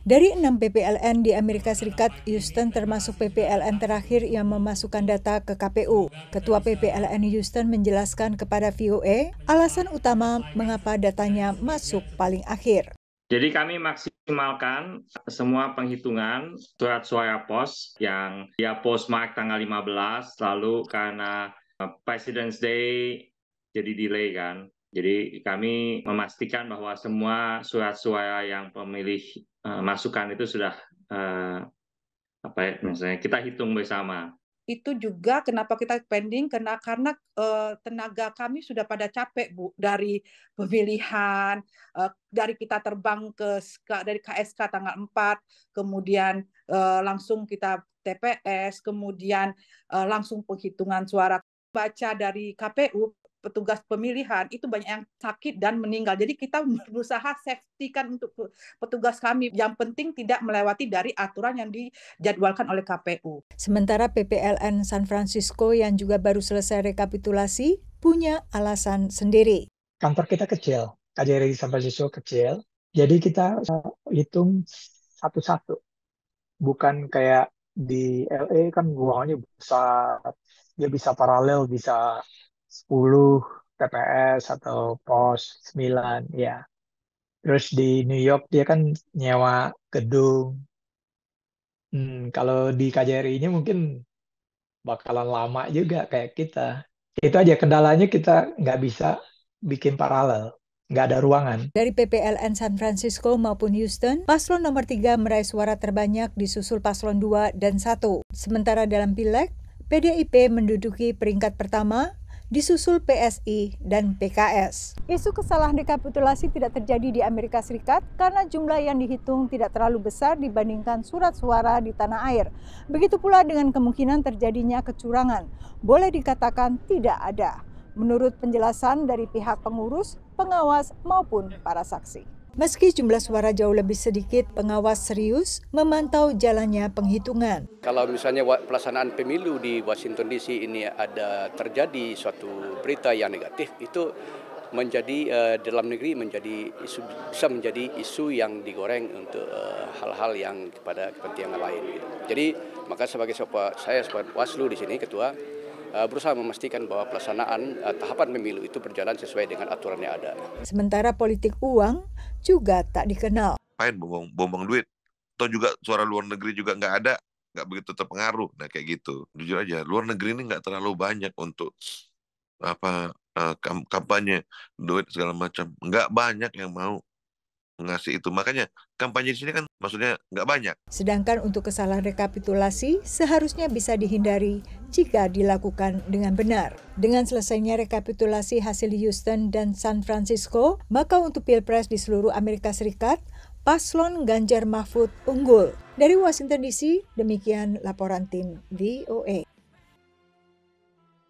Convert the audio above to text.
Dari 6 PPLN di Amerika Serikat, Houston termasuk PPLN terakhir yang memasukkan data ke KPU. Ketua PPLN Houston menjelaskan kepada VOA alasan utama mengapa datanya masuk paling akhir. Jadi kami maksimalkan semua penghitungan surat suara pos yang dia postmark tanggal 15, lalu karena President's Day jadi delay kan. Jadi kami memastikan bahwa semua surat suara yang pemilih masukkan itu sudah misalnya kita hitung bersama. Itu juga kenapa kita pending karena tenaga kami sudah pada capek, Bu, dari pemilihan, dari kita terbang dari KSK tanggal 4, kemudian langsung kita TPS, kemudian langsung penghitungan suara. Baca dari KPU, petugas pemilihan itu banyak yang sakit dan meninggal. Jadi kita berusaha safety-kan untuk petugas kami. Yang penting tidak melewati dari aturan yang dijadwalkan oleh KPU. Sementara PPLN San Francisco yang juga baru selesai rekapitulasi punya alasan sendiri. Kantor kita kecil, KJRI San Francisco kecil. Jadi kita hitung satu-satu. Bukan kayak di LA kan ruangannya besar. Dia bisa paralel, bisa 10 TPS atau pos 9 ya. Terus di New York dia kan nyewa gedung. Kalau di KJRI ini mungkin bakalan lama juga kayak kita. Itu aja kendalanya, kita nggak bisa bikin paralel. Nggak ada ruangan. Dari PPLN San Francisco maupun Houston, paslon nomor 3 meraih suara terbanyak disusul paslon 2 dan 1. Sementara dalam Pileg, PDIP menduduki peringkat pertama, disusul PSI dan PKS. Isu kesalahan rekapitulasi tidak terjadi di Amerika Serikat karena jumlah yang dihitung tidak terlalu besar dibandingkan surat suara di tanah air. Begitu pula dengan kemungkinan terjadinya kecurangan. Boleh dikatakan tidak ada, menurut penjelasan dari pihak pengurus, pengawas maupun para saksi. Meski jumlah suara jauh lebih sedikit, pengawas serius memantau jalannya penghitungan. Kalau misalnya pelaksanaan pemilu di Washington DC ini ada terjadi suatu berita yang negatif, itu menjadi dalam negeri bisa menjadi isu yang digoreng untuk hal-hal yang kepada kepentingan lain. Jadi maka sebagai Waslu di sini ketua berusaha memastikan bahwa pelaksanaan tahapan pemilu itu berjalan sesuai dengan aturan yang ada. Sementara politik uang juga tak dikenal. Main bombong duit, atau juga suara luar negeri juga nggak ada, nggak begitu terpengaruh. Nah kayak gitu, jujur aja, luar negeri ini nggak terlalu banyak untuk kampanye duit segala macam, nggak banyak yang mau ngasih itu. Makanya kampanye di sini kan maksudnya nggak banyak. Sedangkan untuk kesalahan rekapitulasi seharusnya bisa dihindari jika dilakukan dengan benar. Dengan selesainya rekapitulasi hasil Houston dan San Francisco, maka untuk Pilpres di seluruh Amerika Serikat, paslon Ganjar Mahfud unggul. Dari Washington DC, demikian laporan tim VOA.